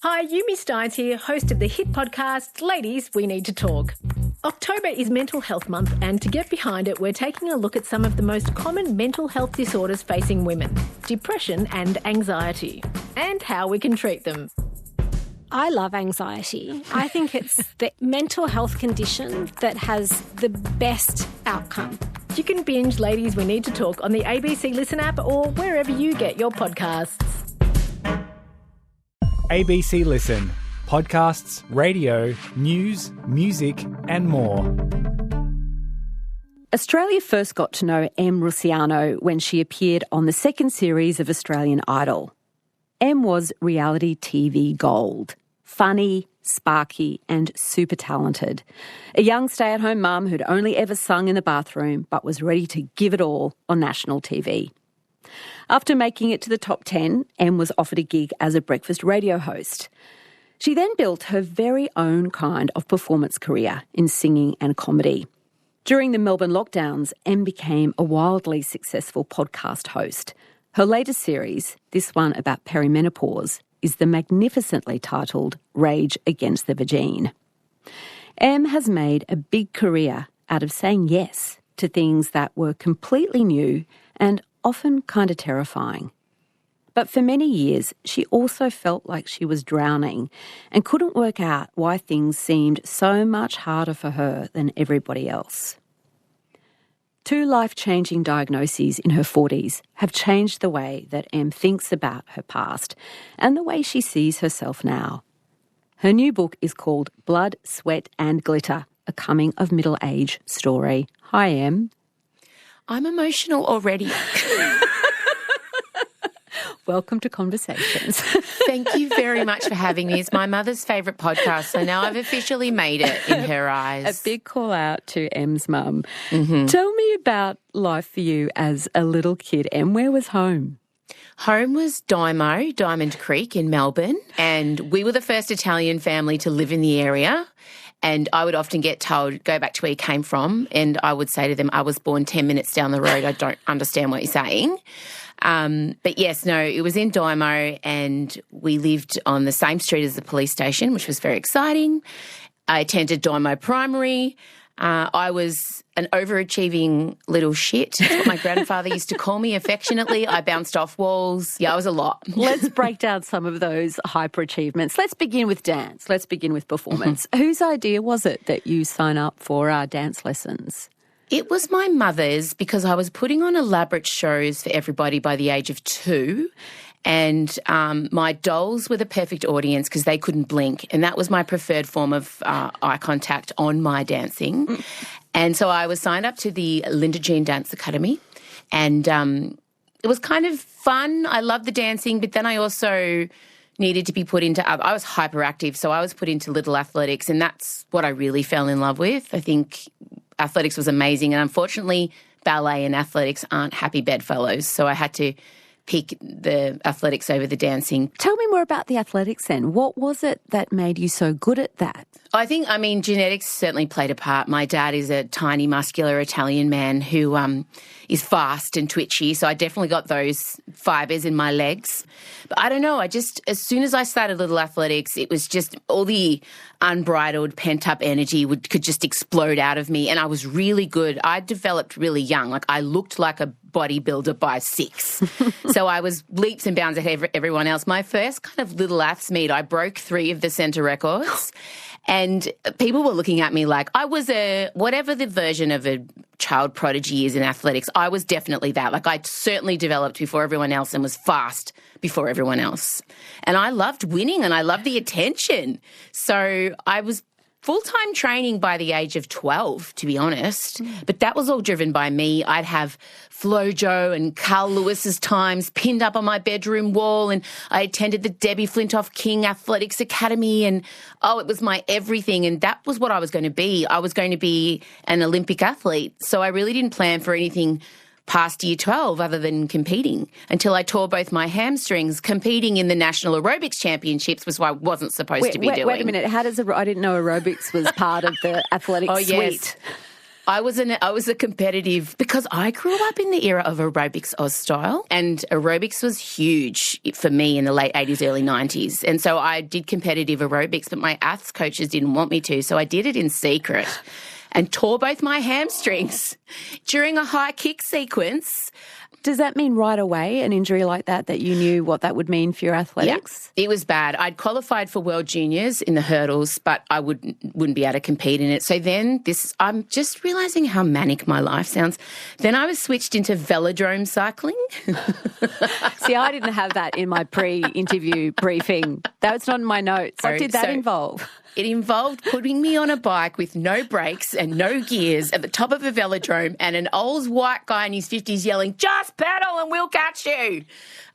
Hi, Yumi Steins here, host of the hit podcast, Ladies, We Need to Talk. October is Mental Health Month, and to get behind it, we're taking a look at some of the most common mental health disorders facing women, depression and anxiety, and how we can treat them. I love anxiety. I think it's the mental health condition that has the best outcome. You can binge Ladies, We Need to Talk on the ABC Listen app or wherever you get your podcasts. ABC Listen. Podcasts, radio, news, music and more. Australia first got to know Em Rusciano when she appeared on the second series of Australian Idol. Em was reality TV gold. Funny, sparky and super talented. A young stay-at-home mum who'd only ever sung in the bathroom but was ready to give it all on national TV. After making it to the top 10, Em was offered a gig as a breakfast radio host. She then built her very own kind of performance career in singing and comedy. During the Melbourne lockdowns, Em became a wildly successful podcast host. Her latest series, this one about perimenopause, is the magnificently titled Rage Against the Vagine. Em has made a big career out of saying yes to things that were completely new and often kind of terrifying. But for many years, she also felt like she was drowning and couldn't work out why things seemed so much harder for her than everybody else. 2 life-changing diagnoses in her 40s have changed the way that Em thinks about her past and the way she sees herself now. Her new book is called Blood, Sweat and Glitter, a coming-of-middle-age story. Hi, Em. I'm emotional already. Welcome to Conversations. Thank you very much for having me. It's my mother's favourite podcast, so now I've officially made it in her eyes. A big call out to Em's mum. Mm-hmm. Tell me about life for you as a little kid, Em. Where was home? Home was Diamond Creek in Melbourne, and we were the first Italian family to live in the area. And I would often get told, go back to where you came from, and I would say to them, I was born 10 minutes down the road. I don't understand what you're saying. But yes, no, it was in Dymo, and we lived on the same street as the police station, which was very exciting. I attended Dymo Primary. I was an overachieving little shit. That's what my grandfather used to call me affectionately. I bounced off walls. Yeah, I was a lot. Let's break down some of those hyper-achievements. Let's begin with dance. Let's begin with performance. Mm-hmm. Whose idea was it that you sign up for dance lessons? It was my mother's, because I was putting on elaborate shows for everybody by the age of 2. And my dolls were the perfect audience because they couldn't blink. And that was my preferred form of eye contact on my dancing. Mm. And so I was signed up to the Linda Jean Dance Academy. And it was kind of fun. I loved the dancing, but then I also needed to be put into I was hyperactive, so I was put into little athletics, and that's what I really fell in love with. I think athletics was amazing, and unfortunately ballet and athletics aren't happy bedfellows, so I had to pick the athletics over the dancing. Tell me more about the athletics then. What was it that made you so good at that? I think, genetics certainly played a part. My dad is a tiny, muscular Italian man who is fast and twitchy, so I definitely got those fibres in my legs. But I don't know, as soon as I started little athletics, it was just all the unbridled, pent-up energy could just explode out of me, and I was really good. I developed really young. Like, I looked like a bodybuilder by 6. So I was leaps and bounds ahead of everyone else. My first kind of little aths meet, I broke 3 of the centre records. And people were looking at me like I was whatever the version of a child prodigy is in athletics, I was definitely that. Like, I certainly developed before everyone else and was fast before everyone else. And I loved winning and I loved the attention. So I was full-time training by the age of 12, to be honest. But that was all driven by me. I'd have Flojo and Carl Lewis's times pinned up on my bedroom wall, and I attended the Debbie Flintoff King Athletics Academy, and, it was my everything, and that was what I was going to be. I was going to be an Olympic athlete, so I really didn't plan for anything past year 12 other than competing until I tore both my hamstrings. Competing in the National Aerobics Championships was what I wasn't supposed to be doing. Wait a minute. How does I didn't know aerobics was part of the athletic suite. I was a competitive, because I grew up in the era of aerobics Oz style, and aerobics was huge for me in the late 80s, early 90s. And so I did competitive aerobics, but my aths coaches didn't want me to, so I did it in secret and tore both my hamstrings during a high kick sequence. Does that mean right away, an injury like that you knew what that would mean for your athletics? Yeah, it was bad. I'd qualified for World Juniors in the hurdles, but I wouldn't be able to compete in it. So then I'm just realising how manic my life sounds. Then I was switched into velodrome cycling. See, I didn't have that in my pre-interview briefing. That's not in my notes. What did that involve? It involved putting me on a bike with no brakes and no gears at the top of a velodrome and an old white guy in his 50s yelling, "Just pedal and we'll catch you."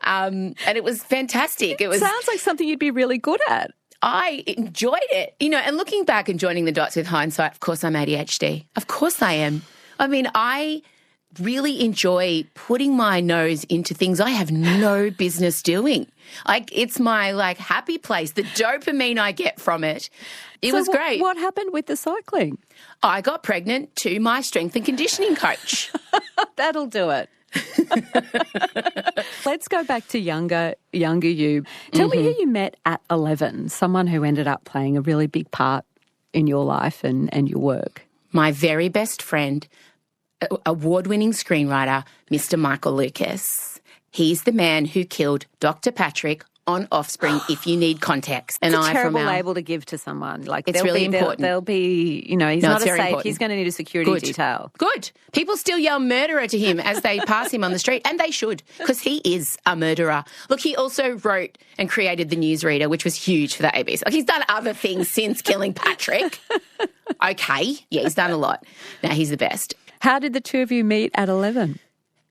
And it was fantastic. It sounds like something you'd be really good at. I enjoyed it. And looking back and joining the dots with hindsight, of course I'm ADHD. Of course I am. I mean, I really enjoy putting my nose into things I have no business doing. It's my happy place, the dopamine I get from it. It was great. What happened with the cycling? I got pregnant to my strength and conditioning coach. That'll do it. Let's go back to younger you. Tell me who you met at 11, someone who ended up playing a really big part in your life and your work. My very best friend, award-winning screenwriter, Mr. Michael Lucas. He's the man who killed Dr. Patrick on Offspring, if you need context. It's a terrible label to give to someone. It's really important. There'll be, he's not a safe. Important. He's going to need a security detail. Good. People still yell murderer to him as they pass him on the street, and they should, because he is a murderer. Look, he also wrote and created the newsreader, which was huge for the ABC. He's done other things since killing Patrick. Okay. Yeah, he's done a lot. Now, he's the best. How did the two of you meet at 11?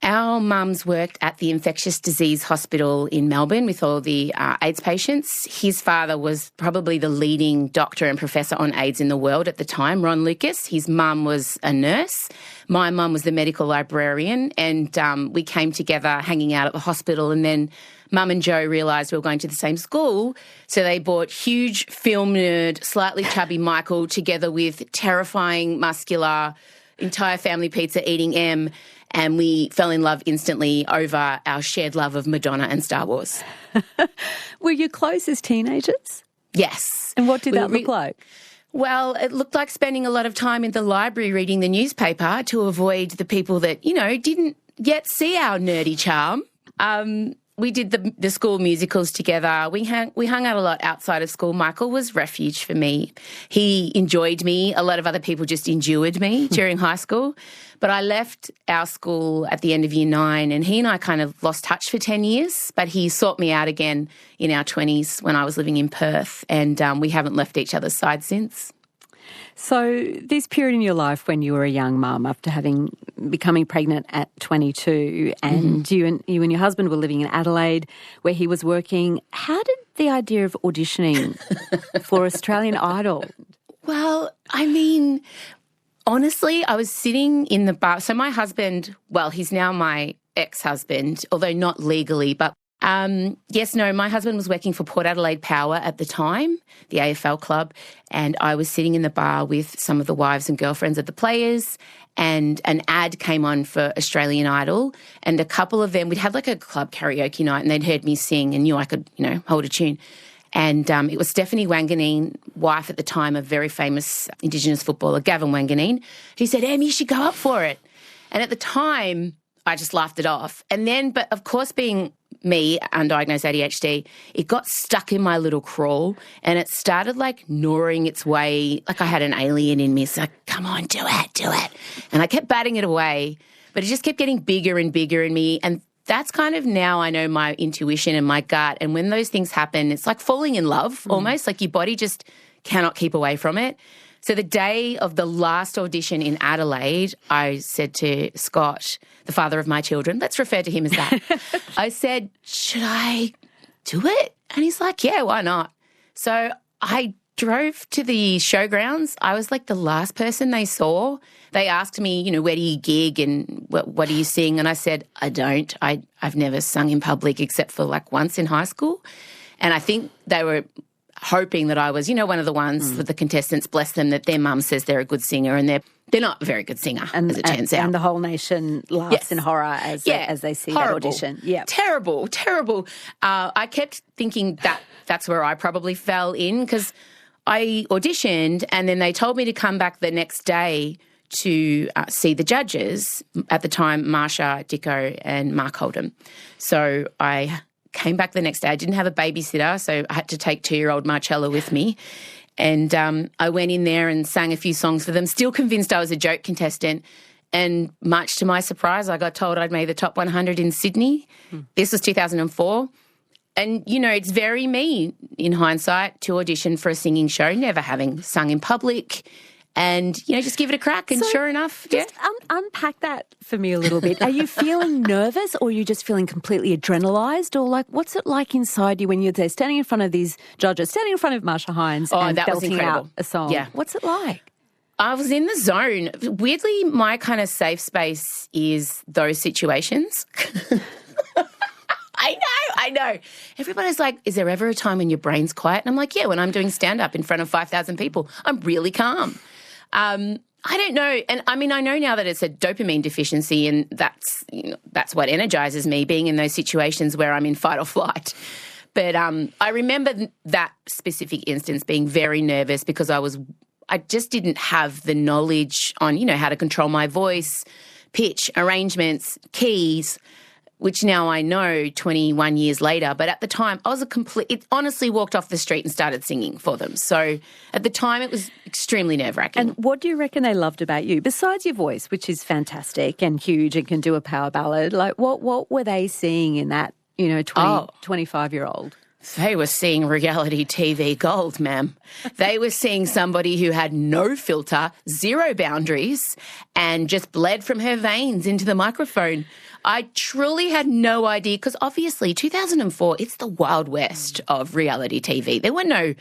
Our mums worked at the infectious disease hospital in Melbourne with all the AIDS patients. His father was probably the leading doctor and professor on AIDS in the world at the time, Ron Lucas. His mum was a nurse. My mum was the medical librarian, and we came together hanging out at the hospital, and then Mum and Joe realised we were going to the same school, so they brought huge film nerd, slightly chubby Michael together with terrifying, muscular, entire family pizza eating M, and we fell in love instantly over our shared love of Madonna and Star Wars. Were you close as teenagers? Yes. And what did that look like? Well, it looked like spending a lot of time in the library reading the newspaper to avoid the people that, didn't yet see our nerdy charm. We did the school musicals together. We hung out a lot outside of school. Michael was refuge for me. He enjoyed me. A lot of other people just endured me during high school. But I left our school at the end of year 9, and he and I kind of lost touch for 10 years. But he sought me out again in our 20s when I was living in Perth, and we haven't left each other's side since. So this period in your life when you were a young mum, after becoming pregnant at 22, and you and your husband were living in Adelaide where he was working, how did the idea of auditioning for Australian Idol? Well, I mean, honestly, I was sitting in the bar. So my husband, well, he's now my ex-husband, although not legally, but my husband was working for Port Adelaide Power at the time, the AFL club, and I was sitting in the bar with some of the wives and girlfriends of the players, and an ad came on for Australian Idol, and a couple of them, we'd had like a club karaoke night, and they'd heard me sing and knew I could, hold a tune. And it was Stephanie Wanganeen, wife at the time of very famous Indigenous footballer Gavin Wanganeen, who said, "Em, you should go up for it." And at the time, I just laughed it off. And then, but of course, being me, undiagnosed ADHD, it got stuck in my little crawl, and it started gnawing its way, like I had an alien in me. It's like, come on, do it. And I kept batting it away, but it just kept getting bigger and bigger in me. And that's kind of now I know my intuition and my gut. And when those things happen, it's like falling in love almost, like your body just cannot keep away from it. So the day of the last audition in Adelaide, I said to Scott, the father of my children, let's refer to him as that. I said, should I do it? And he's like, yeah, why not? So I drove to the showgrounds. I was like the last person they saw. They asked me, where do you gig and what do you sing? And I said, I don't. I've never sung in public except for once in high school. And I think they were hoping that I was, one of the ones with the contestants, bless them, that their mum says they're a good singer, and they're not a very good singer, as it turns out. And the whole nation laughs in horror as they see that audition. Yeah, terrible. I kept thinking that's where I probably fell in, because I auditioned and then they told me to come back the next day to see the judges, at the time Marsha Dicko and Mark Holdham. So I came back the next day. I didn't have a babysitter, so I had to take 2-year-old Marcella with me. And I went in there and sang a few songs for them, still convinced I was a joke contestant. And much to my surprise, I got told I'd made the top 100 in Sydney. This was 2004. And, it's very me, in hindsight, to audition for a singing show, never having sung in public, and, just give it a crack. And sure enough, unpack that for me a little bit. Are you feeling nervous, or are you just feeling completely adrenalised? Or, what's it like inside you when you're there standing in front of these judges, standing in front of Marsha Hines and belting out a song? Yeah. What's it like? I was in the zone. Weirdly, my kind of safe space is those situations. I know. Everybody's like, is there ever a time when your brain's quiet? And I'm like, yeah, when I'm doing stand-up in front of 5,000 people, I'm really calm. I don't know. And I mean, I know now that it's a dopamine deficiency, and that's what energizes me, being in those situations where I'm in fight or flight. But I remember that specific instance being very nervous because I just didn't have the knowledge on, how to control my voice, pitch, arrangements, keys, which now I know 21 years later. But at the time, it honestly walked off the street and started singing for them. So at the time, it was extremely nerve-wracking. And what do you reckon they loved about you? Besides your voice, which is fantastic and huge and can do a power ballad, what were they seeing in that, 25-year-old? They were seeing reality TV gold, ma'am. They were seeing somebody who had no filter, zero boundaries, and just bled from her veins into the microphone. I truly had no idea, because obviously 2004, it's the Wild West of reality TV. There were no,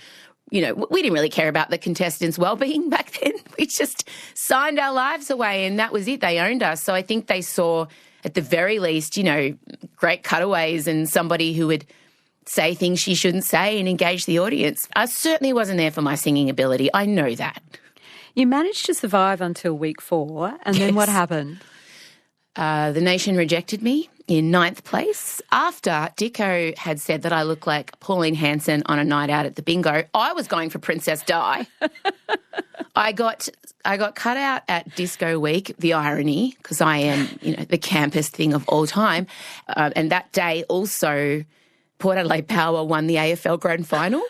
we didn't really care about the contestants' well-being back then. We just signed our lives away and that was it. They owned us. So I think they saw, at the very least, great cutaways and somebody who would say things she shouldn't say and engage the audience. I certainly wasn't there for my singing ability. I know that. You managed to survive until week 4, and then what happened? The nation rejected me in 9th place. After Dicko had said that I look like Pauline Hanson on a night out at the bingo, I was going for Princess Di. I got cut out at Disco Week, the irony, because I am, the campest thing of all time. And that day also, Port Adelaide Power won the AFL Grand Final.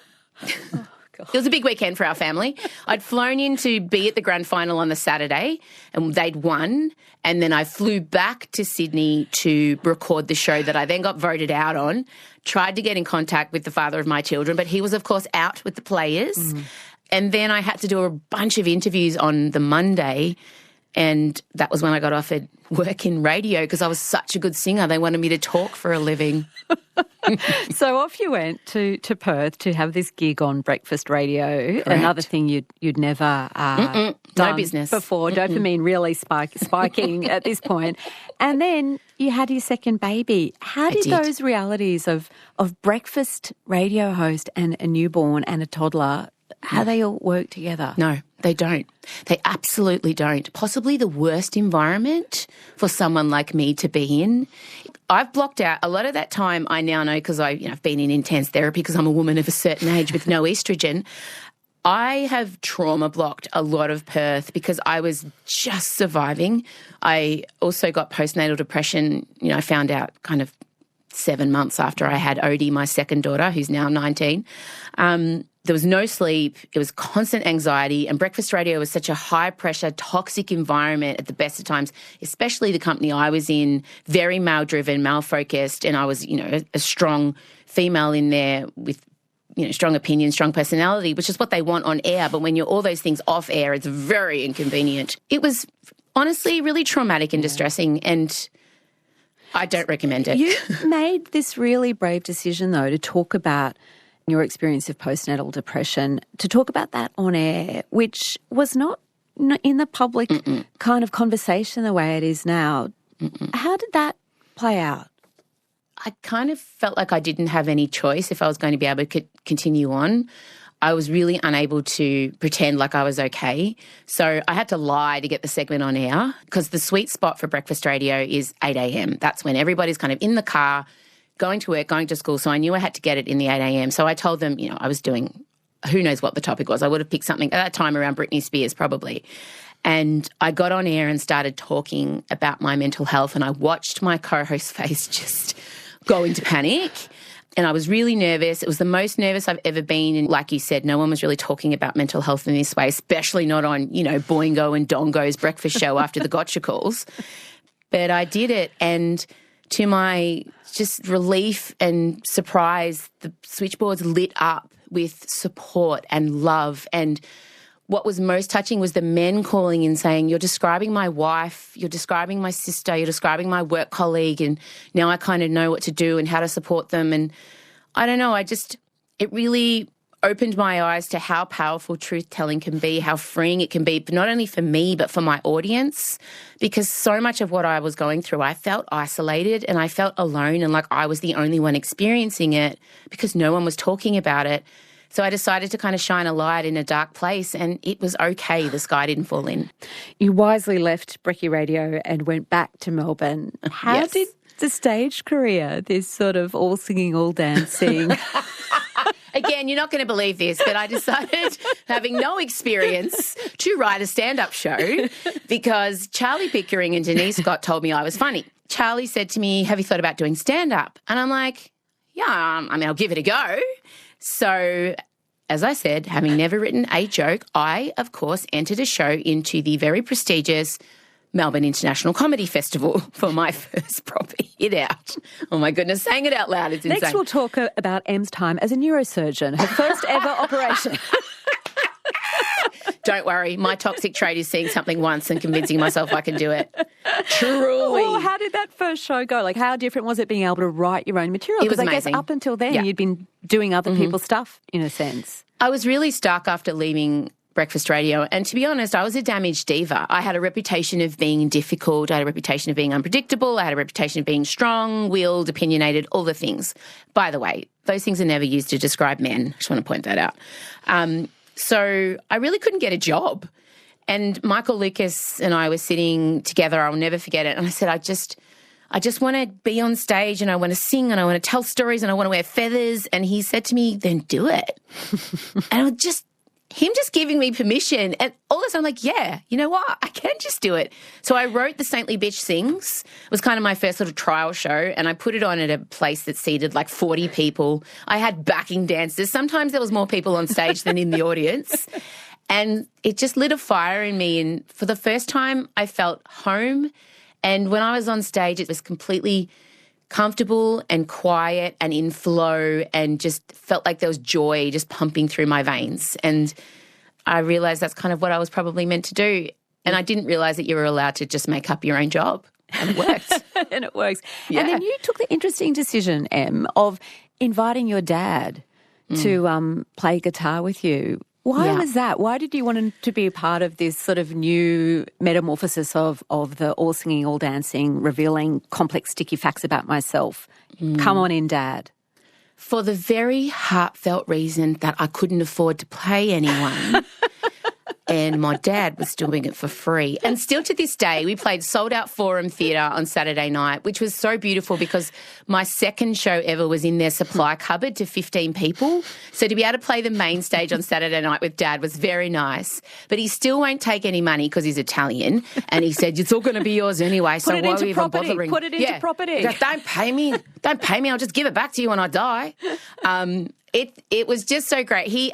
Oh, God. It was a big weekend for our family. I'd flown in to be at the Grand Final on the Saturday, and they'd won. And then I flew back to Sydney to record the show that I then got voted out on. Tried to get in contact with the father of my children, but he was, of course, out with the players. Mm. And then I had to do a bunch of interviews on the Monday, and that was when I got offered work in radio because I was such a good singer. They wanted me to talk for a living. So off you went to Perth to have this gig on breakfast radio. Correct. Another thing you'd never done no business before. Dopamine really spiking at this point. And then you had your second baby. How did those realities of breakfast radio host and a newborn and a toddler, how they all work together? No, they don't. They absolutely don't. Possibly the worst environment for someone like me to be in. I've blocked out a lot of that time. I now know because I've been in intense therapy because I'm a woman of a certain age with no estrogen. I have trauma blocked a lot of Perth because I was just surviving. I also got postnatal depression. I found out kind of 7 months after I had Odie, my second daughter, who's now 19. There was no sleep. It was constant anxiety, and breakfast radio was such a high-pressure, toxic environment at the best of times, especially the company I was in, very male-driven, male-focused, and I was, a strong female in there with, strong opinion, strong personality, which is what they want on air. But when you're all those things off air, it's very inconvenient. It was honestly really traumatic and distressing, and I don't recommend it. You made this really brave decision, though, to talk about your experience of postnatal depression, to talk about that on air, which was not in the public kind of conversation the way it is now. How did that play out? I kind of felt like I didn't have any choice if I was going to be able to continue on. I was really unable to pretend like I was okay. So I had to lie to get the segment on air because the sweet spot for breakfast radio is 8 a.m. That's when everybody's kind of in the car, going to work, going to school. So I knew I had to get it in the 8 a.m. So I told them, I was doing, who knows what the topic was. I would have picked something at that time around Britney Spears probably. And I got on air and started talking about my mental health, and I watched my co-host's face just go into panic. And I was really nervous. It was the most nervous I've ever been. And like you said, no one was really talking about mental health in this way, especially not on, Boingo and Dongo's breakfast show after the gotcha calls. But I did it. And to my just relief and surprise, the switchboards lit up with support and love. And what was most touching was the men calling in saying, you're describing my wife, you're describing my sister, you're describing my work colleague, and now I kind of know what to do and how to support them. And I don't know, it really opened my eyes to how powerful truth-telling can be, how freeing it can be, but not only for me but for my audience, because so much of what I was going through, I felt isolated and I felt alone and like I was the only one experiencing it because no one was talking about it. So I decided to kind of shine a light in a dark place, and it was okay. The sky didn't fall in. You wisely left Brekkie Radio and went back to Melbourne. How did the stage career, this sort of all singing, all dancing... Again, you're not going to believe this, but I decided, having no experience, to write a stand-up show because Charlie Pickering and Denise Scott told me I was funny. Charlie said to me, have you thought about doing stand-up? And I'm like, yeah, I'll give it a go. So, as I said, having never written a joke, I, of course, entered a show into the very prestigious Melbourne International Comedy Festival for my first proper hit out. Oh, my goodness, saying it out loud is insane. Next we'll talk about Em's time as a neurosurgeon, her first ever operation. Don't worry, my toxic trait is seeing something once and convincing myself I can do it. Truly. Well, how did that first show go? Like, how different was it being able to write your own material? It was amazing. Because I guess up until then you'd been doing other people's stuff, in a sense. I was really stuck after leaving breakfast radio. And to be honest, I was a damaged diva. I had a reputation of being difficult. I had a reputation of being unpredictable. I had a reputation of being strong-willed, opinionated, all the things. By the way, those things are never used to describe men. I just want to point that out. So I really couldn't get a job. And Michael Lucas and I were sitting together. I'll never forget it. And I said, I just want to be on stage and I want to sing and I want to tell stories and I want to wear feathers. And he said to me, then do it. And I was just giving me permission. And all of a sudden I'm like, yeah, you know what? I can just do it. So I wrote The Saintly Bitch Sings. It was kind of my first sort of trial show. And I put it on at a place that seated like 40 people. I had backing dancers. Sometimes there was more people on stage than in the audience. And it just lit a fire in me. And for the first time, I felt home. And when I was on stage, it was completely comfortable and quiet and in flow and just felt like there was joy just pumping through my veins. And I realised that's kind of what I was probably meant to do. And I didn't realise that you were allowed to just make up your own job. And it worked. And it works. Yeah. And then you took the interesting decision, Em, of inviting your dad to play guitar with you. Why was that? Why did you want him to be a part of this sort of new metamorphosis of the all singing, all dancing, revealing complex, sticky facts about myself? Come on in, Dad. For the very heartfelt reason that I couldn't afford to pay anyone. And my dad was doing it for free. And still to this day, we played Sold Out Forum Theatre on Saturday night, which was so beautiful because my second show ever was in their supply cupboard to 15 people. So to be able to play the main stage on Saturday night with Dad was very nice. But he still won't take any money because he's Italian. And he said, it's all going to be yours anyway, so why are we even bothering? Put it into property. He goes, don't pay me, I'll just give it back to you when I die. It was just so great. He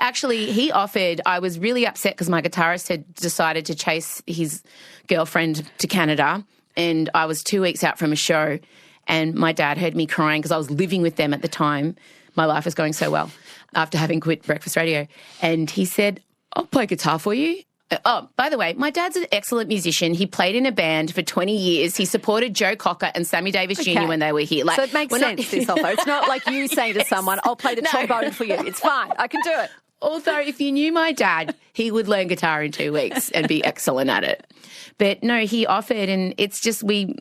offered, I was really upset because my guitarist had decided to chase his girlfriend to Canada and I was 2 weeks out from a show and my dad heard me crying because I was living with them at the time. My life was going so well after having quit breakfast radio. And he said, I'll play guitar for you. Oh, by the way, my dad's an excellent musician. He played in a band for 20 years. He supported Joe Cocker and Sammy Davis Jr. when they were here. So it makes sense, this offer. It's not like you saying to someone, I'll play the trombone for you. It's fine. I can do it. Although if you knew my dad, he would learn guitar in 2 weeks and be excellent at it. But no, he offered, and it's just we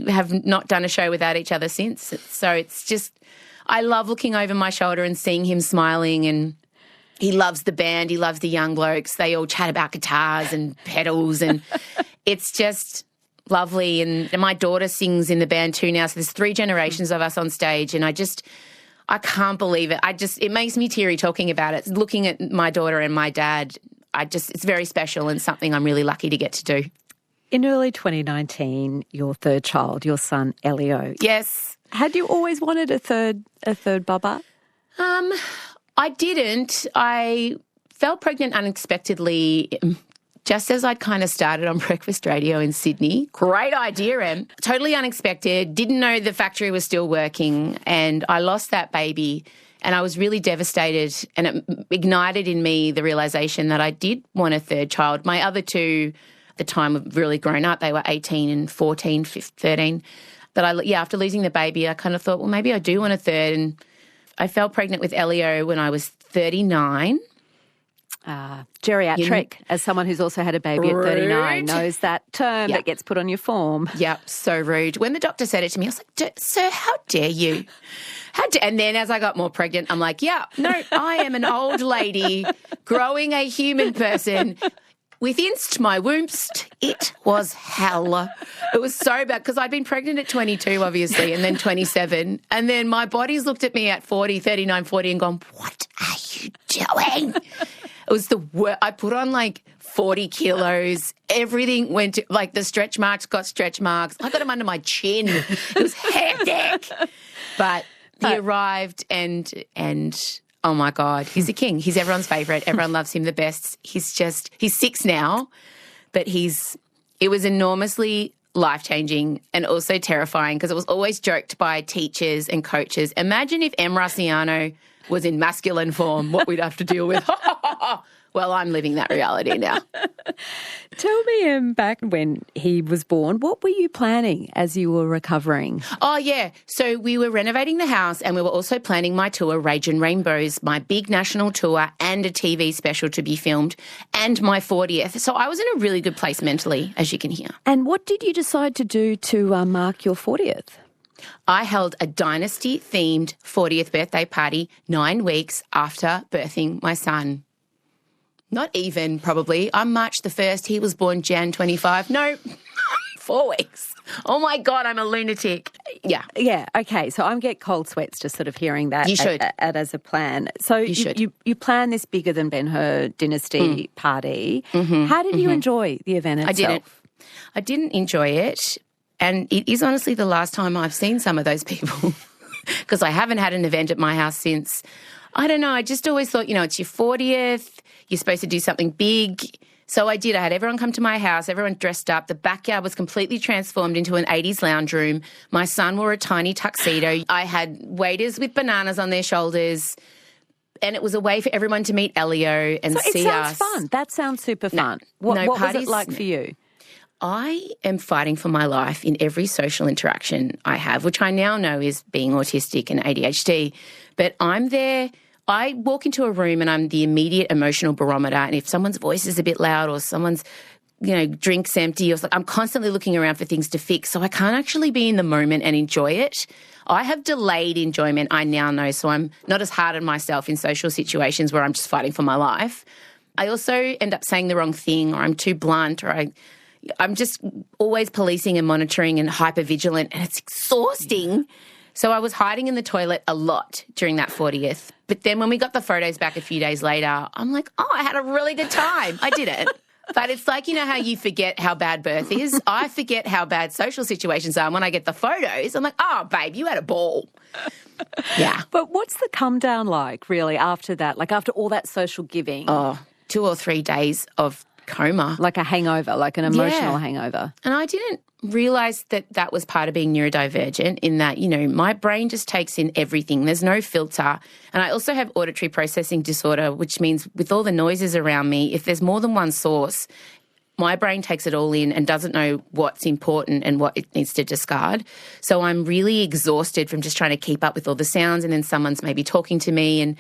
have not done a show without each other since. So it's just, I love looking over my shoulder and seeing him smiling, and he loves the band. He loves the young blokes. They all chat about guitars and pedals, and it's just lovely. And my daughter sings in the band too now. So there's 3 generations of us on stage, and I can't believe it. It makes me teary talking about it. Looking at my daughter and my dad, it's very special and something I'm really lucky to get to do. In early 2019, your third child, your son Elio. Yes. Had you always wanted a third bubba? I didn't. I fell pregnant unexpectedly just as I'd kind of started on breakfast radio in Sydney. Great idea, Em. Totally unexpected. Didn't know the factory was still working, and I lost that baby, and I was really devastated, and it ignited in me the realisation that I did want a third child. My other 2 at the time were really grown up. They were 18 and 14, 13. But after losing the baby, I kind of thought, well, maybe I do want a third, and I fell pregnant with Elio when I was 39. Geriatric, as someone who's also had a baby at 39, knows that term that gets put on your form. Yep, so rude. When the doctor said it to me, I was like, sir, how dare you? And then as I got more pregnant, I'm like, I am an old lady growing a human person. Withinst my wombst, it was hell. It was so bad because I'd been pregnant at 22, obviously, and then 27. And then my body's looked at me at 40, 39, 40 and gone, what are you doing? It was the worst. I put on like 40 kilos. Everything went to, like the stretch marks got stretch marks. I got them under my chin. It was hectic. But he arrived and oh, my God, he's a king. He's everyone's favourite. Everyone loves him the best. He's 6 now, but it was enormously life-changing and also terrifying because it was always joked by teachers and coaches. Imagine if Rusciano was in masculine form, what we'd have to deal with. Well, I'm living that reality now. Tell me, back when he was born, what were you planning as you were recovering? Oh, yeah. So we were renovating the house and we were also planning my tour, Rage and Rainbows, my big national tour and a TV special to be filmed and my 40th. So I was in a really good place mentally, as you can hear. And what did you decide to do to mark your 40th? I held a Dynasty-themed 40th birthday party 9 weeks after birthing my son. Not even, probably. I'm March the 1st. He was born Jan 25. No, 4 weeks. Oh, my God, I'm a lunatic. Yeah. Yeah, okay. So I'm getting cold sweats just sort of hearing that. You should. As a plan. So you plan this bigger than Ben-Hur dynasty party. Mm-hmm. How did you enjoy the event itself? I didn't enjoy it. And it is honestly the last time I've seen some of those people because I haven't had an event at my house since, I don't know, I just always thought, it's your 40th, you're supposed to do something big. So I did. I had everyone come to my house, everyone dressed up. The backyard was completely transformed into an 80s lounge room. My son wore a tiny tuxedo. I had waiters with bananas on their shoulders. And it was a way for everyone to meet Elio and see us. It sounds fun. That sounds super fun. What was it like for you? I am fighting for my life in every social interaction I have, which I now know is being autistic and ADHD. But I'm there. I walk into a room and I'm the immediate emotional barometer. And if someone's voice is a bit loud or someone's, drink's empty, I'm constantly looking around for things to fix. So I can't actually be in the moment and enjoy it. I have delayed enjoyment, I now know. So I'm not as hard on myself in social situations where I'm just fighting for my life. I also end up saying the wrong thing, or I'm too blunt, or I'm just always policing and monitoring and hypervigilant, and it's exhausting. So I was hiding in the toilet a lot during that 40th. But then when we got the photos back a few days later, I'm like, I had a really good time. I didn't. But it's like, how you forget how bad birth is? I forget how bad social situations are. And when I get the photos, I'm like, oh, babe, you had a ball. Yeah. But what's the come down like, really, after that? Like after all that social giving? Oh, 2 or 3 days of coma. Like a hangover, like an emotional hangover. And I didn't realise that was part of being neurodivergent in that, my brain just takes in everything. There's no filter. And I also have auditory processing disorder, which means with all the noises around me, if there's more than one source, my brain takes it all in and doesn't know what's important and what it needs to discard. So I'm really exhausted from just trying to keep up with all the sounds, and then someone's maybe talking to me, and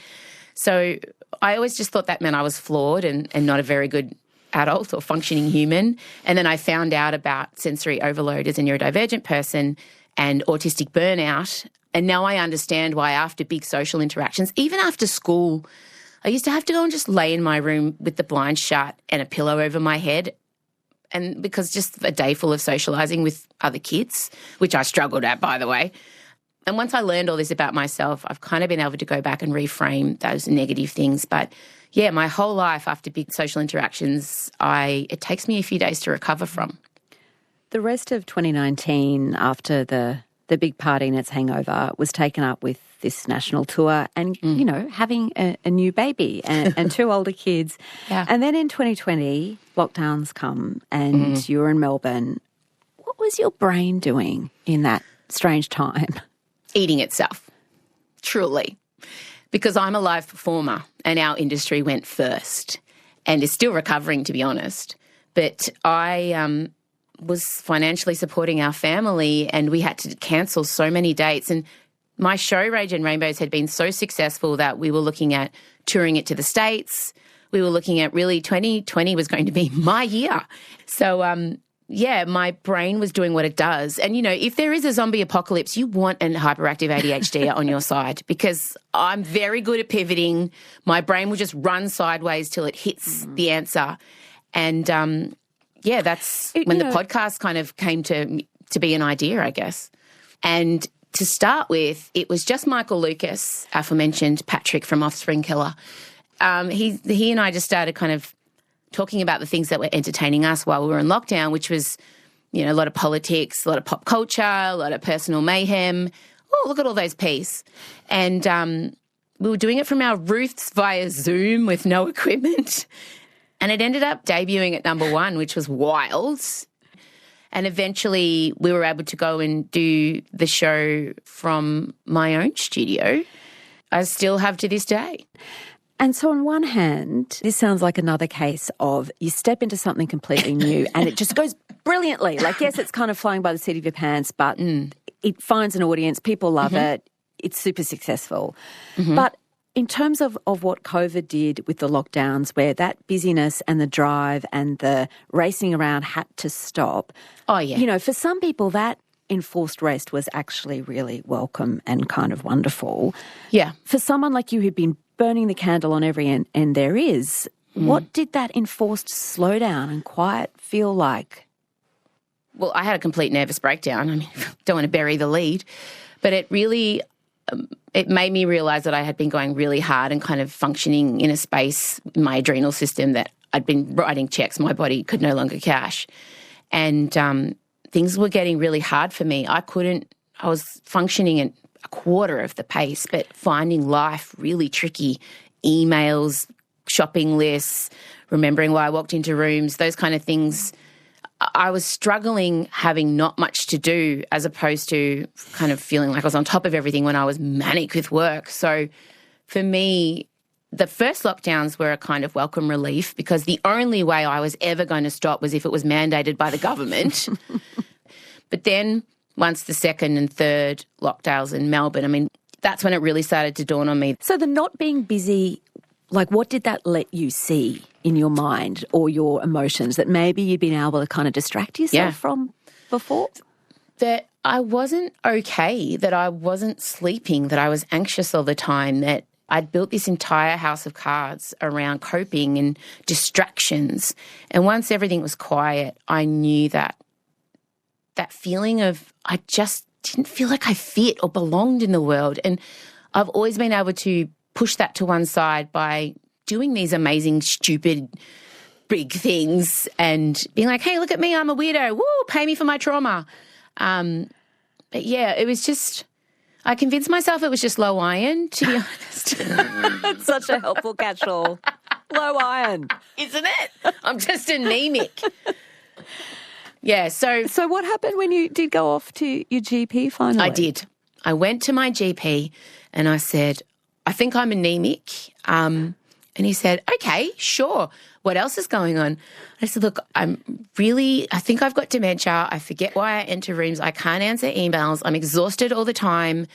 So I always just thought that meant I was flawed and not a very good adult or functioning human. And then I found out about sensory overload as a neurodivergent person and autistic burnout. And now I understand why after big social interactions, even after school, I used to have to go and just lay in my room with the blinds shut and a pillow over my head. And because just a day full of socialising with other kids, which I struggled at, by the way. And once I learned all this about myself, I've kind of been able to go back and reframe those negative things. But yeah, my whole life after big social interactions, it takes me a few days to recover from. The rest of 2019, after the big party and its hangover, was taken up with this national tour and, you know, having a new baby and two older kids. Yeah. And then in 2020, lockdowns come and you're in Melbourne. What was your brain doing in that strange time? Eating itself, truly. Because I'm a live performer and our industry went first and is still recovering, to be honest. But I was financially supporting our family and we had to cancel so many dates. And my show, Rage and Rainbows, had been so successful that we were looking at touring it to the States. We were looking at really 2020 was going to be my year. So, yeah, my brain was doing what it does. And, you know, if there is a zombie apocalypse, you want an hyperactive ADHD on your side because I'm very good at pivoting. My brain will just run sideways till it hits the answer. And, yeah, that's when the podcast kind of came to be an idea, I guess. And to start with, it was just Michael Lucas, aforementioned Patrick from Offspring Killer. He and I just started kind of talking about the things that were entertaining us while we were in lockdown, which was, you know, a lot of politics, a lot of pop culture, a lot of personal mayhem. Oh, look at all those P's. And we were doing it from our roofs via Zoom with no equipment. And it ended up debuting at #1, which was wild. And eventually we were able to go and do the show from my own studio. I still have to this day. And so on one hand, this sounds like another case of you step into something completely new and it just goes brilliantly. Like, yes, it's kind of flying by the seat of your pants, but it finds an audience. People love it. It's super successful. But in terms of what COVID did with the lockdowns, where that busyness and the drive and the racing around had to stop. Oh, yeah. You know, for some people that enforced rest was actually really welcome and kind of wonderful. Yeah. For someone like you who'd been burning the candle on every end there is, what did that enforced slowdown and quiet feel like? Well, I had a complete nervous breakdown. I mean, don't want to bury the lead, but it really, it made me realise that I had been going really hard and kind of functioning in a space in my adrenal system that I'd been writing checks my body could no longer cash. And things were getting really hard for me. I was functioning at a quarter of the pace, but finding life really tricky. Emails, shopping lists, remembering why I walked into rooms, those kind of things. I was struggling having not much to do as opposed to kind of feeling like I was on top of everything when I was manic with work. So for me, the first lockdowns were a kind of welcome relief because the only way I was ever going to stop was if it was mandated by the government. But then once the second and third lockdowns in Melbourne, I mean, that's when it really started to dawn on me. So the not being busy, like what did that let you see in your mind or your emotions that maybe you'd been able to kind of distract yourself from before? That I wasn't okay, that I wasn't sleeping, that I was anxious all the time, that I'd built this entire house of cards around coping and distractions. And once everything was quiet, I knew that feeling of I just didn't feel like I fit or belonged in the world. And I've always been able to push that to one side by doing these amazing, stupid, big things and being like, hey, look at me, I'm a weirdo. Woo, pay me for my trauma. But yeah, it was just, I convinced myself it was just low iron, to be honest. That's such a helpful catch-all. Low iron. Isn't it? I'm just anemic. Yeah, so what happened when you did go off to your GP finally? I did. I went to my GP and I said, I think I'm anemic. And he said, okay, sure. What else is going on? I said, look, I think I've got dementia. I forget why I enter rooms. I can't answer emails. I'm exhausted all the time.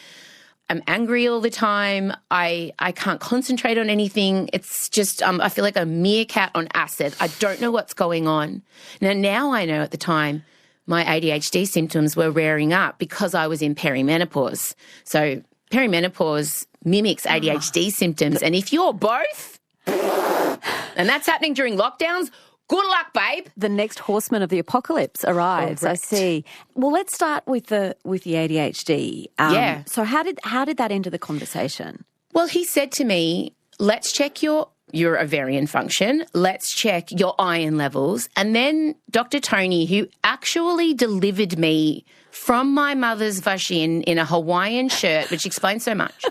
I'm angry all the time. I can't concentrate on anything. It's just I feel like a meerkat on acid. I don't know what's going on. Now I know at the time my ADHD symptoms were rearing up because I was in perimenopause. So perimenopause mimics ADHD symptoms. And if you're both, and that's happening during lockdowns, good luck, babe. The next horseman of the apocalypse arrives. Correct. I see. Well, let's start with the ADHD. Yeah. So how did that enter the conversation? Well, he said to me, let's check your ovarian function. Let's check your iron levels. And then Dr. Tony, who actually delivered me from my mother's vagina in a Hawaiian shirt, which explains so much.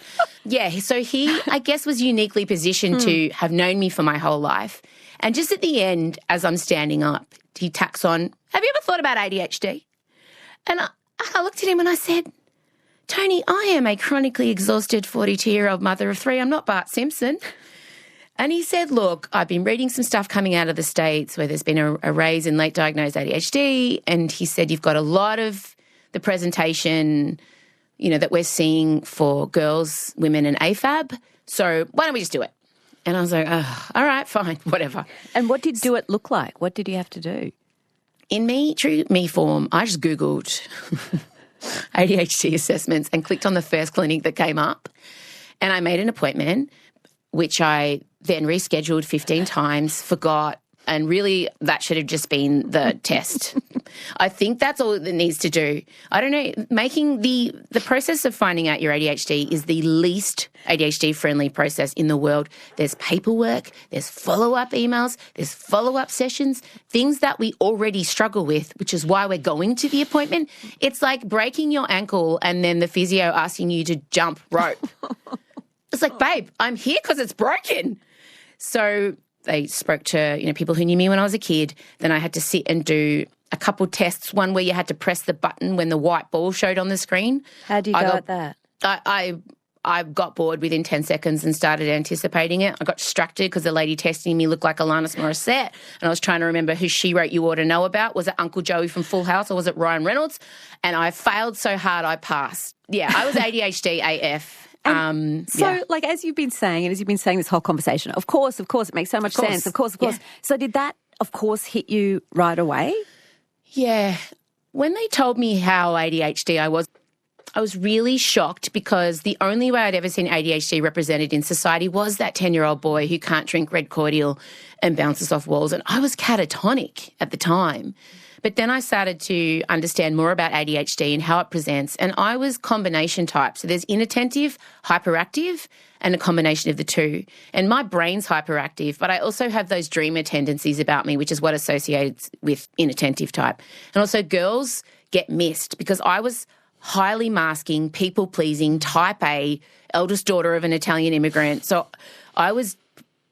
Yeah, so he, I guess, was uniquely positioned to have known me for my whole life. And just at the end, as I'm standing up, he tacks on, have you ever thought about ADHD? And I looked at him and I said, Tony, I am a chronically exhausted 42-year-old mother of 3. I'm not Bart Simpson. And he said, look, I've been reading some stuff coming out of the States where there's been a raise in late diagnosed ADHD. And he said, you've got a lot of the presentation, that we're seeing for girls, women and AFAB. So why don't we just do it? And I was like, oh, all right, fine, whatever. And what did do it look like? What did you have to do? In true me form, I just Googled ADHD assessments and clicked on the first clinic that came up. And I made an appointment, which I then rescheduled 15 times, forgot, and really that should have just been the test. I think that's all it needs to do. I don't know, making the process of finding out your ADHD is the least ADHD-friendly process in the world. There's paperwork, there's follow-up emails, there's follow-up sessions, things that we already struggle with, which is why we're going to the appointment. It's like breaking your ankle and then the physio asking you to jump rope. It's like, babe, I'm here because it's broken. So they spoke to, people who knew me when I was a kid. Then I had to sit and do a couple tests, one where you had to press the button when the white ball showed on the screen. How do you go at that? I got bored within 10 seconds and started anticipating it. I got distracted because the lady testing me looked like Alanis Morissette, and I was trying to remember who She Wrote You Ought to Know About. Was it Uncle Joey from Full House or was it Ryan Reynolds? And I failed so hard I passed. Yeah, I was ADHD AF. As you've been saying, and as you've been saying this whole conversation, of course, it makes so much sense. Of course. Yeah. So did that, of course, hit you right away? Yeah. When they told me how ADHD I was really shocked because the only way I'd ever seen ADHD represented in society was that 10-year-old boy who can't drink red cordial and bounces off walls. And I was catatonic at the time. But then I started to understand more about ADHD and how it presents, and I was combination type. So there's inattentive, hyperactive, and a combination of the two. And my brain's hyperactive, but I also have those dreamer tendencies about me, which is what associates with inattentive type. And also girls get missed because I was highly masking, people-pleasing, type A, eldest daughter of an Italian immigrant. So I was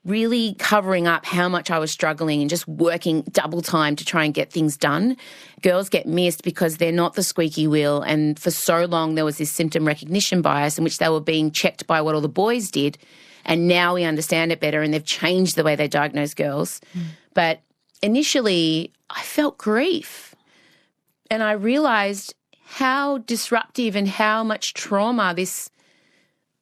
really covering up how much I was struggling and just working double time to try and get things done. Girls get missed because they're not the squeaky wheel, and for so long there was this symptom recognition bias in which they were being checked by what all the boys did, and now we understand it better and they've changed the way they diagnose girls. But initially I felt grief and I realised how disruptive and how much trauma this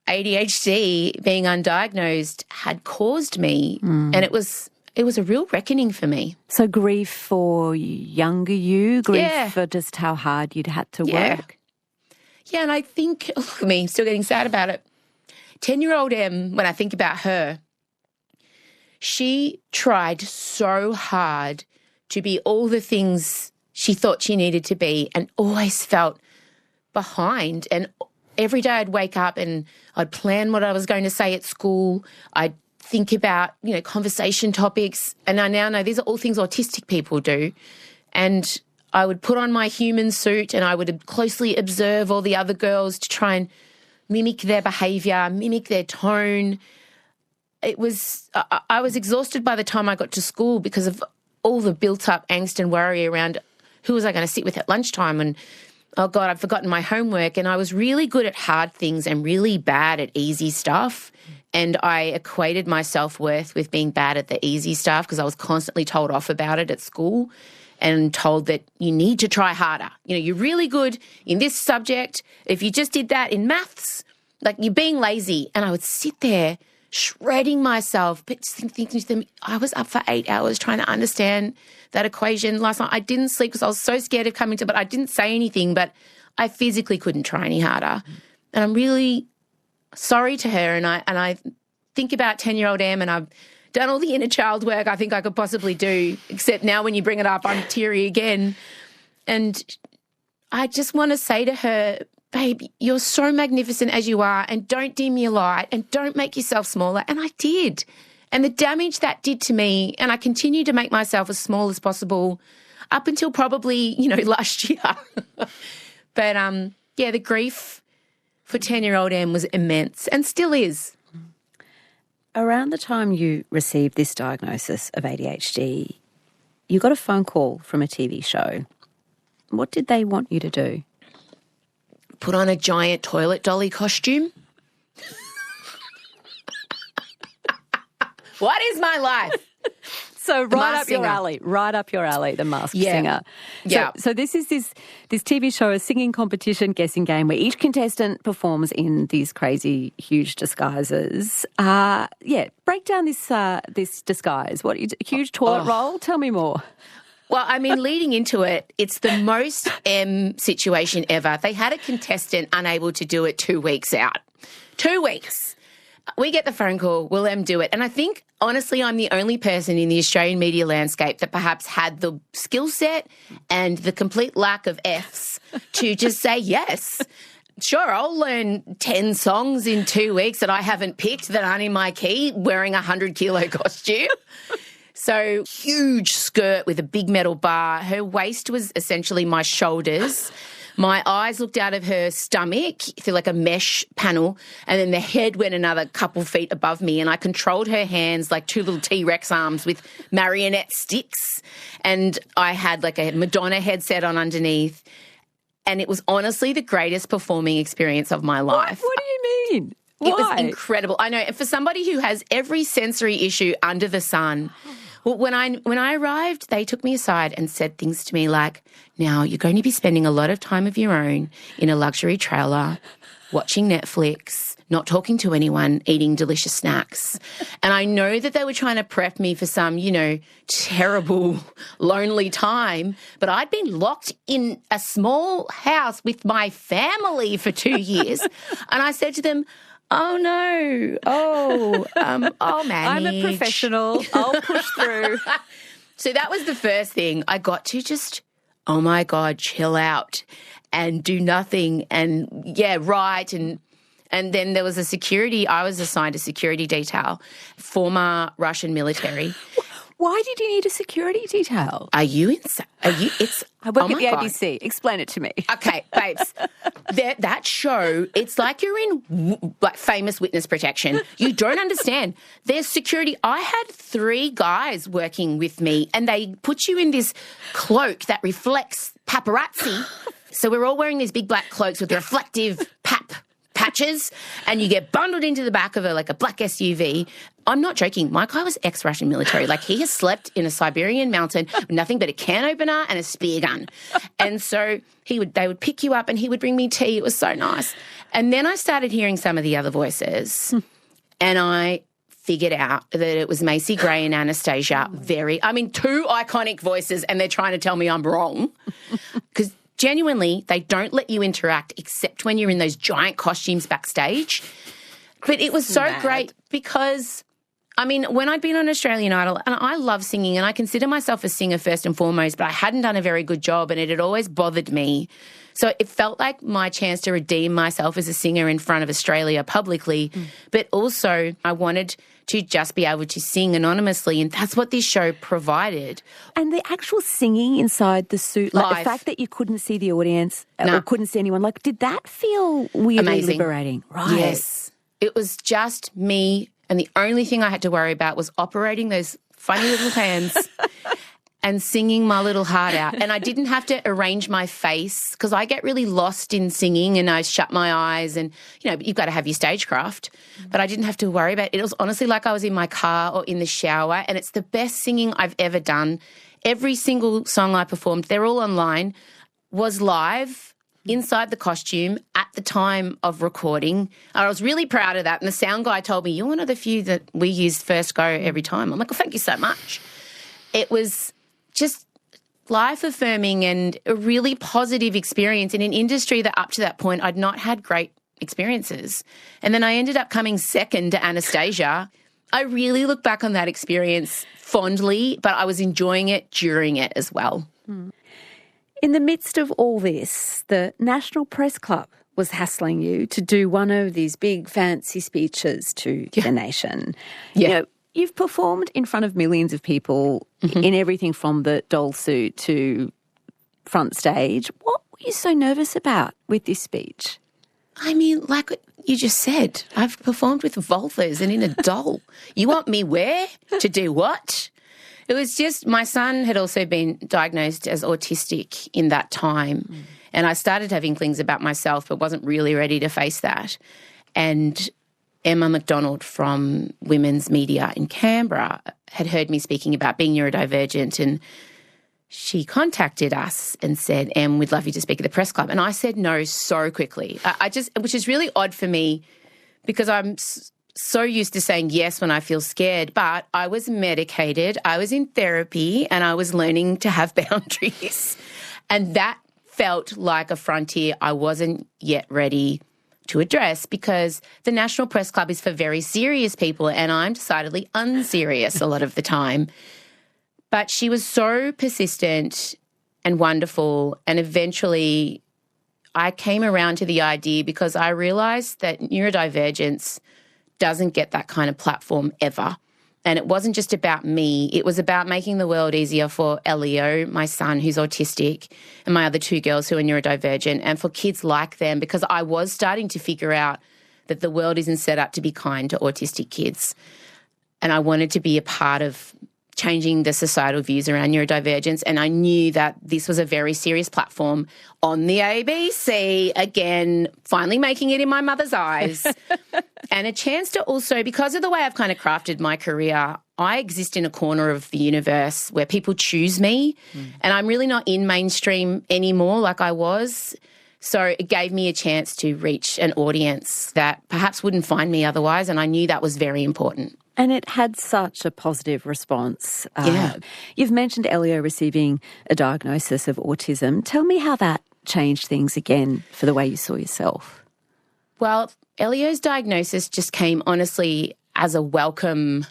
ADHD, being undiagnosed, had caused me. And it was a real reckoning for me. So grief for younger you, grief for just how hard you'd had to work. Yeah, and I think, look at me, I'm still getting sad about it. 10-year-old Em, when I think about her, she tried so hard to be all the things she thought she needed to be and always felt behind. And every day I'd wake up and I'd plan what I was going to say at school. I'd think about, conversation topics. And I now know these are all things autistic people do. And I would put on my human suit and I would closely observe all the other girls to try and mimic their behaviour, mimic their tone. I was exhausted by the time I got to school because of all the built-up angst and worry around who was I going to sit with at lunchtime, and oh God, I've forgotten my homework. And I was really good at hard things and really bad at easy stuff. And I equated my self-worth with being bad at the easy stuff because I was constantly told off about it at school and told that you need to try harder. You're really good in this subject. If you just did that in maths, like, you're being lazy. And I would sit there shredding myself, but thinking to them, I was up for 8 hours trying to understand that equation last night. I didn't sleep because I was so scared of coming to, but I didn't say anything, but I physically couldn't try any harder. And I'm really sorry to her. And I think about 10-year-old Em, and I've done all the inner child work I think I could possibly do, except now when you bring it up, I'm teary again. And I just want to say to her, babe, you're so magnificent as you are, and don't dim your light and don't make yourself smaller. And I did. And the damage that did to me, and I continue to make myself as small as possible up until probably, last year. But, the grief for 10-year-old Em was immense and still is. Around the time you received this diagnosis of ADHD, you got a phone call from a TV show. What did they want you to do? Put on a giant toilet dolly costume. What is my life? So right up your alley, The Masked Singer. Yeah. So this is this TV show, a singing competition, guessing game, where each contestant performs in these crazy, huge disguises. Break down this disguise. What, huge toilet roll? Tell me more. Well, I mean, leading into it, it's the most M situation ever. They had a contestant unable to do it 2 weeks out. 2 weeks. We get the phone call, will Em do it? And I think, honestly, I'm the only person in the Australian media landscape that perhaps had the skill set and the complete lack of Fs to just say yes. Sure, I'll learn 10 songs in 2 weeks that I haven't picked that aren't in my key, wearing a 100-kilo costume. So huge skirt with a big metal bar. Her waist was essentially my shoulders. My eyes looked out of her stomach through like a mesh panel, and then the head went another couple feet above me, and I controlled her hands like two little T-Rex arms with marionette sticks, and I had like a Madonna headset on underneath, and it was honestly the greatest performing experience of my life. What do you mean? Why? It was incredible. I know. And for somebody who has every sensory issue under the sun, well, when I arrived, they took me aside and said things to me like, now you're going to be spending a lot of time of your own in a luxury trailer, watching Netflix, not talking to anyone, eating delicious snacks. And I know that they were trying to prep me for some, terrible, lonely time, but I'd been locked in a small house with my family for 2 years. And I said to them, oh, no. I'll manage. I'm a professional. I'll push through. So that was the first thing. I got to just, oh, my God, chill out and do nothing and, write. And then there was I was assigned a security detail, former Russian military. Why did you need a security detail? Are you insane? I work at the ABC. Explain it to me. Okay, babes. That show, it's like you're in famous witness protection. You don't understand. There's security. I had 3 guys working with me, and they put you in this cloak that reflects paparazzi. So we're all wearing these big black cloaks with reflective patches, and you get bundled into the back of a black SUV. I'm not joking. My guy was ex-Russian military. Like, he has slept in a Siberian mountain with nothing but a can opener and a spear gun. And so they would pick you up and he would bring me tea. It was so nice. And then I started hearing some of the other voices and I figured out that it was Macy Gray and Anastasia. 2 iconic voices, and they're trying to tell me I'm wrong. Because genuinely, they don't let you interact except when you're in those giant costumes backstage. But it was so great because, when I'd been on Australian Idol, and I love singing and I consider myself a singer first and foremost, but I hadn't done a very good job and it had always bothered me. So it felt like my chance to redeem myself as a singer in front of Australia publicly, but also I wanted to just be able to sing anonymously, and that's what this show provided. And the actual singing inside the suit, like Live. the fact that you couldn't see the audience or couldn't see anyone, did that feel weirdly liberating? Right. Yes. It was just me, and the only thing I had to worry about was operating those funny little hands and singing my little heart out. And I didn't have to arrange my face because I get really lost in singing and I shut my eyes and, you've got to have your stagecraft. But I didn't have to worry about it. It was honestly like I was in my car or in the shower, and it's the best singing I've ever done. Every single song I performed, they're all online, was live. inside the costume at the time of recording. I was really proud of that. And the sound guy told me, you're one of the few that we use first go every time. I'm like, well, thank you so much. It was just life-affirming and a really positive experience in an industry that up to that point I'd not had great experiences. And then I ended up coming second to Anastasia. I really look back on that experience fondly, but I was enjoying it during it as well. In the midst of all this, the National Press Club was hassling you to do one of these big fancy speeches to the nation. Yeah. You know, you've performed in front of millions of people in everything from the doll suit to front stage. What were you so nervous about with this speech? I mean, like you just said, I've performed with vulvas and in a doll. You want me where? To do what? It was just, my son had also been diagnosed as autistic in that time. And I started to have inklings about myself, but wasn't really ready to face that. And Emma McDonald from Women's Media in Canberra had heard me speaking about being neurodivergent, and she contacted us and said, Em, we'd love you to speak at the press club. And I said no so quickly. Which is really odd for me because I'm so used to saying yes when I feel scared, but I was medicated, I was in therapy, and I was learning to have boundaries. And that felt like a frontier I wasn't yet ready to address, because the National Press Club is for very serious people and I'm decidedly unserious a lot of the time. But she was so persistent and wonderful, and eventually I came around to the idea because I realised that neurodivergence doesn't get that kind of platform ever. And it wasn't just about me. It was about making the world easier for Elio, my son, who's autistic, and my other two girls who are neurodivergent, and for kids like them, because I was starting to figure out that the world isn't set up to be kind to autistic kids. And I wanted to be a part of changing the societal views around neurodivergence, and I knew that this was a very serious platform on the ABC, again, finally making it in my mother's eyes, and a chance to also, because of the way I've kind of crafted my career, I exist in a corner of the universe where people choose me, and I'm really not in mainstream anymore like I was. So it gave me a chance to reach an audience that perhaps wouldn't find me otherwise, and I knew that was very important. And it had such a positive response. You've mentioned Elio receiving a diagnosis of autism. Tell me how that changed things again for the way you saw yourself. Well, Elio's diagnosis just came, honestly, as a welcome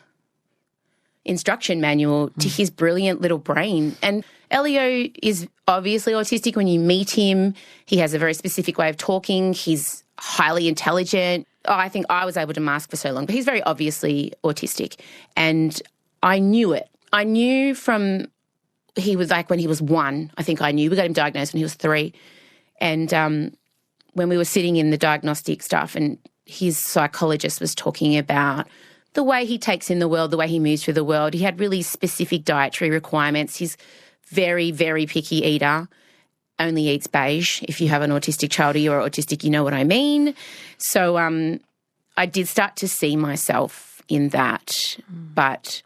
instruction manual to his brilliant little brain. And Elio is obviously autistic. When you meet him, he has a very specific way of talking. He's highly intelligent. I think I was able to mask for so long, but he's very obviously autistic. And I knew it. I knew from, he was like when he was 1, I think I knew. We got him diagnosed when he was 3. And when we were sitting in the diagnostic stuff, and his psychologist was talking about the way he takes in the world, the way he moves through the world. He had really specific dietary requirements. He's very, very picky eater. Only eats beige. If you have an autistic child or you're autistic, you know what I mean. So I did start to see myself in that, but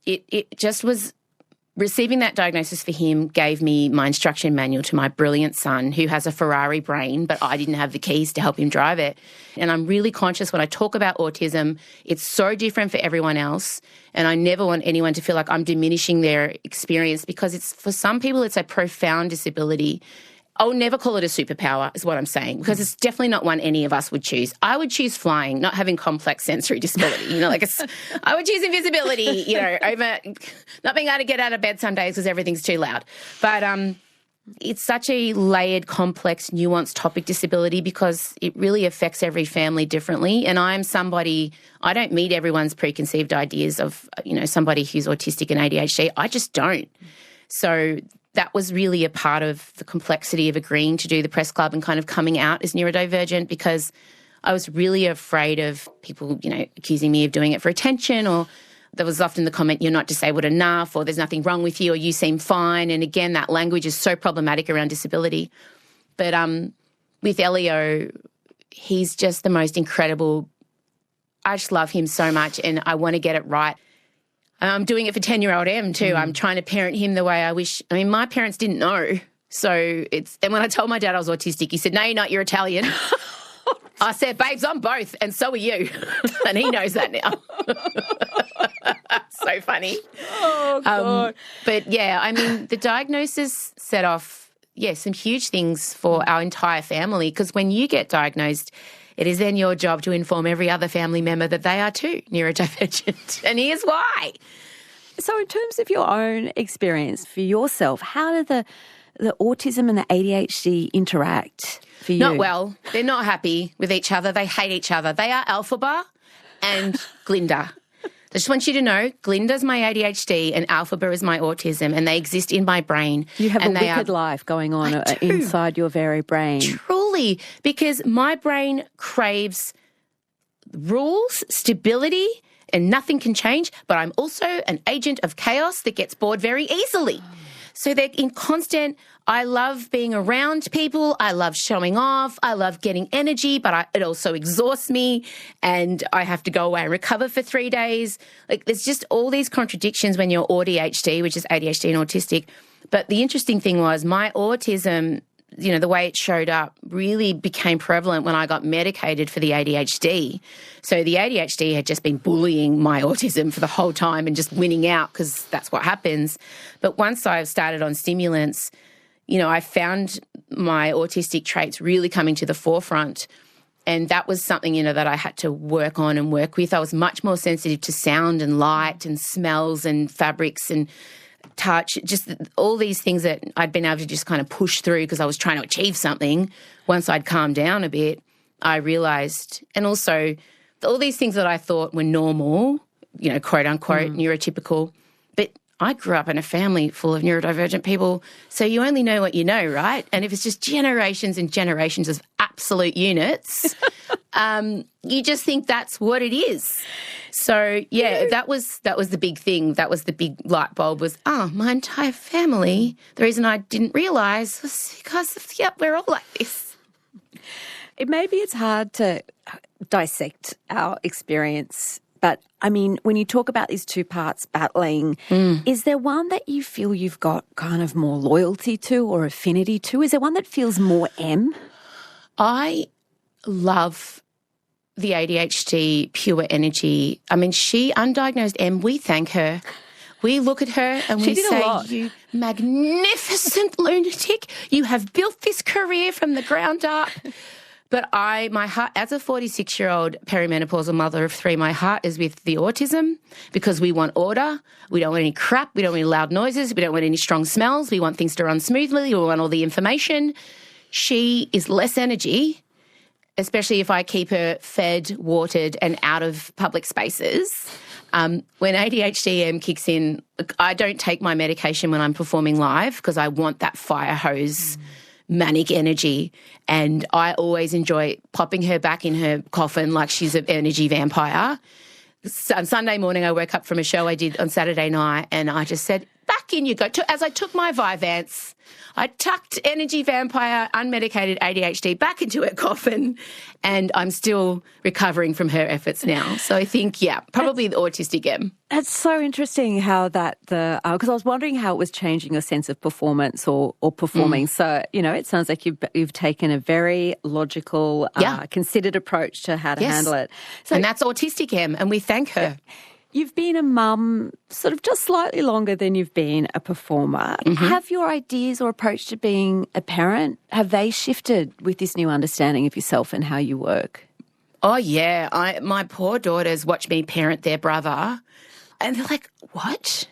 it just was, receiving that diagnosis for him gave me my instruction manual to my brilliant son who has a Ferrari brain, but I didn't have the keys to help him drive it. And I'm really conscious when I talk about autism, it's so different for everyone else. And I never want anyone to feel like I'm diminishing their experience, because it's, for some people, it's a profound disability. I'll never call it a superpower is what I'm saying, because it's definitely not one any of us would choose. I would choose flying, not having complex sensory disability. I would choose invisibility, over not being able to get out of bed some days because everything's too loud. But it's such a layered, complex, nuanced topic, disability, because it really affects every family differently. And I'm somebody, I don't meet everyone's preconceived ideas of, somebody who's autistic and ADHD. I just don't. So that was really a part of the complexity of agreeing to do the press club and kind of coming out as neurodivergent, because I was really afraid of people, accusing me of doing it for attention, or there was often the comment, you're not disabled enough, or there's nothing wrong with you, or you seem fine. And again, that language is so problematic around disability. But with Elio, he's just the most incredible. I just love him so much, and I want to get it right. I'm doing it for 10-year-old Em too. I'm trying to parent him the way I wish. I mean, my parents didn't know So and when I told my dad I was autistic, he said, "No, you're not, you're Italian." I said, "Babes, I'm both, and so are you." And he knows that now. So funny. Oh, God. But yeah, I mean, the diagnosis set off, some huge things for our entire family, because when you get diagnosed, it is then your job to inform every other family member that they are too neurodivergent. And here's why. So in terms of your own experience for yourself, how do the autism and the ADHD interact for you? Not well. They're not happy with each other. They hate each other. They are Alphaba and Glinda. I just want you to know, Glinda's my ADHD and Alphaba is my autism, and they exist in my brain. You have a wicked life going on inside your very brain. Truly, because my brain craves rules, stability, and nothing can change, but I'm also an agent of chaos that gets bored very easily. So they're in constant, I love being around people, I love showing off, I love getting energy, but it also exhausts me, and I have to go away and recover for 3 days. Like, there's just all these contradictions when you're ADHD, which is ADHD and autistic. But the interesting thing was my autism, the way it showed up really became prevalent when I got medicated for the ADHD. So the ADHD had just been bullying my autism for the whole time and just winning out, because that's what happens. But once I started on stimulants, I found my autistic traits really coming to the forefront. And that was something, that I had to work on and work with. I was much more sensitive to sound and light and smells and fabrics and touch, just all these things that I'd been able to just kind of push through because I was trying to achieve something. Once I'd calmed down a bit, I realised, and also all these things that I thought were normal, quote unquote, neurotypical, but I grew up in a family full of neurodivergent people, so you only know what you know, right? And if it's just generations and generations of absolute units, you just think that's what it is. So, that was the big thing. That was the big light bulb was, my entire family, the reason I didn't realise was because, we're all like this. Maybe it's hard to dissect our experience, but, I mean, when you talk about these two parts battling, is there one that you feel you've got kind of more loyalty to or affinity to? Is there one that feels more M? I love the ADHD pure energy. I mean, she undiagnosed M, we thank her. We look at her and we say, "You magnificent lunatic, you have built this career from the ground up." But my heart, as a 46-year-old perimenopausal mother of 3, my heart is with the autism, because we want order. We don't want any crap. We don't want any loud noises. We don't want any strong smells. We want things to run smoothly. We want all the information. She is less energy, especially if I keep her fed, watered, and out of public spaces. When ADHD kicks in, I don't take my medication when I'm performing live because I want that fire hose manic energy, and I always enjoy popping her back in her coffin like she's an energy vampire. On Sunday morning, I woke up from a show I did on Saturday night, and I just said, "Back in you go." As I took my Vyvanse, I tucked energy vampire, unmedicated ADHD back into her coffin, and I'm still recovering from her efforts now. So I think, probably the autistic M. It's so interesting how that because I was wondering how it was changing your sense of performance or performing. So, it sounds like you've taken a very logical, considered approach to how to handle it. So, and that's autistic M, and we thank her. You've been a mum sort of just slightly longer than you've been a performer. Have your ideas or approach to being a parent, have they shifted with this new understanding of yourself and how you work? Oh, yeah. My poor daughters watch me parent their brother, and they're like, "What?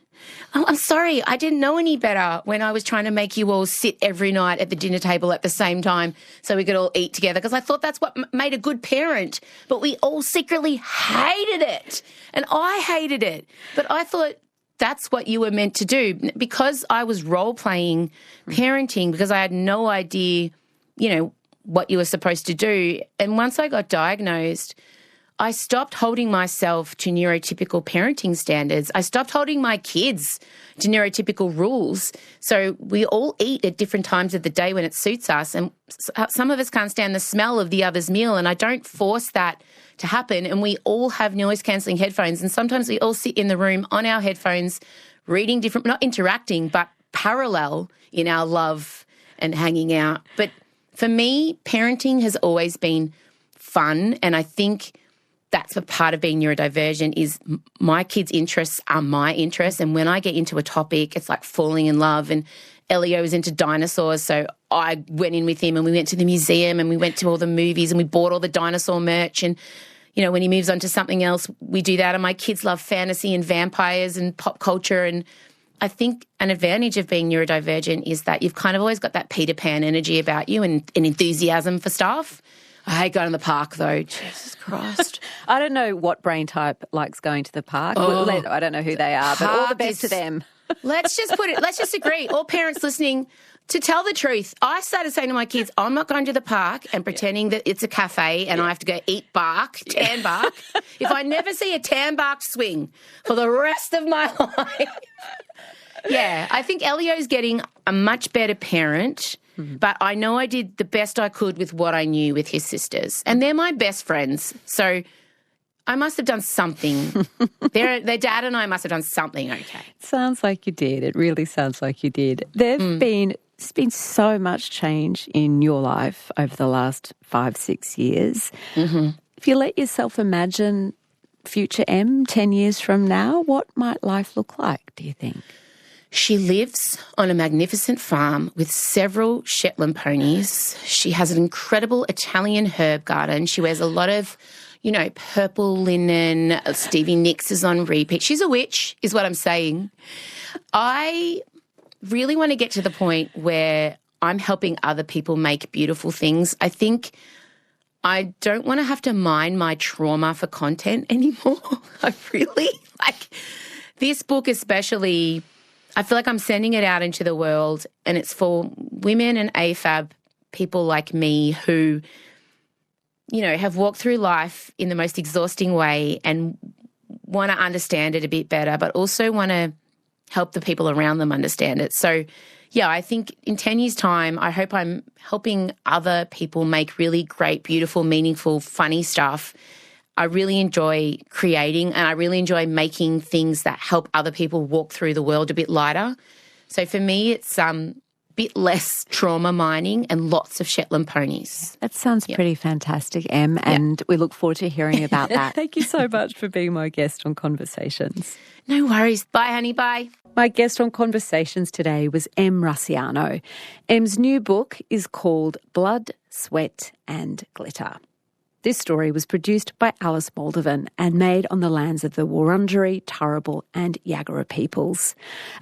Oh, I'm sorry, I didn't know any better when I was trying to make you all sit every night at the dinner table at the same time so we could all eat together, because I thought that's what made a good parent. But we all secretly hated it, and I hated it. But I thought that's what you were meant to do, because I was role-playing parenting, because I had no idea, what you were supposed to do. And once I got diagnosed, I stopped holding myself to neurotypical parenting standards. I stopped holding my kids to neurotypical rules. So we all eat at different times of the day when it suits us, and some of us can't stand the smell of the other's meal, and I don't force that to happen. And we all have noise-cancelling headphones, and sometimes we all sit in the room on our headphones reading different, not interacting, but parallel in our love and hanging out. But for me, parenting has always been fun, and I think that's a part of being neurodivergent is my kids' interests are my interests, and when I get into a topic, it's like falling in love. And Elio was into dinosaurs, so I went in with him and we went to the museum and we went to all the movies and we bought all the dinosaur merch. And, you know, when he moves on to something else, we do that. And my kids love fantasy and vampires and pop culture. And I think an advantage of being neurodivergent is that you've kind of always got that Peter Pan energy about you and an enthusiasm for stuff. I hate going to the park, though. Jesus Christ. I don't know what brain type likes going to the park. Oh, I don't know who they are, but all the best to them. Let's just agree, all parents listening, to tell the truth. I started saying to my kids, I'm not going to the park and pretending that it's a cafe and I have to go eat tan bark. If I never see a tan bark swing for the rest of my life. Yeah, I think Elio's getting a much better parent. But I know I did the best I could with what I knew with his sisters. And they're my best friends. So I must have done something. Their dad and I must have done something okay. Sounds like you did. It really sounds like you did. There's been so much change in your life over the last 5-6 years. Mm-hmm. If you let yourself imagine future Em 10 years from now, what might life look like, do you think? She lives on a magnificent farm with several Shetland ponies. She has an incredible Italian herb garden. She wears a lot of, you know, purple linen. Stevie Nicks is on repeat. She's a witch, is what I'm saying. I really want to get to the point where I'm helping other people make beautiful things. I think I don't want to have to mine my trauma for content anymore. I really, this book especially, I feel like I'm sending it out into the world, and it's for women and AFAB, people like me who, you know, have walked through life in the most exhausting way and want to understand it a bit better, but also want to help the people around them understand it. So, yeah, I think in 10 years' time, I hope I'm helping other people make really great, beautiful, meaningful, funny stuff. I really enjoy creating, and I really enjoy making things that help other people walk through the world a bit lighter. So for me, it's a bit less trauma mining and lots of Shetland ponies. That sounds pretty fantastic, Em, and we look forward to hearing about that. Thank you so much for being my guest on Conversations. No worries. Bye, honey. Bye. My guest on Conversations today was Em Rusciano. Em's new book is called Blood, Sweat and Glitter. This story was produced by Alice Moldovan and made on the lands of the Wurundjeri, Turrbal and Yagara peoples.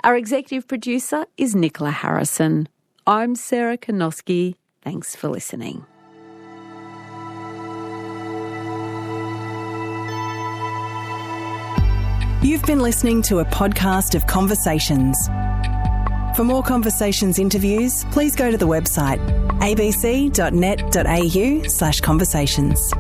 Our executive producer is Nicola Harrison. I'm Sarah Kanowski. Thanks for listening. You've been listening to a podcast of Conversations. For more Conversations interviews, please go to the website abc.net.au/conversations.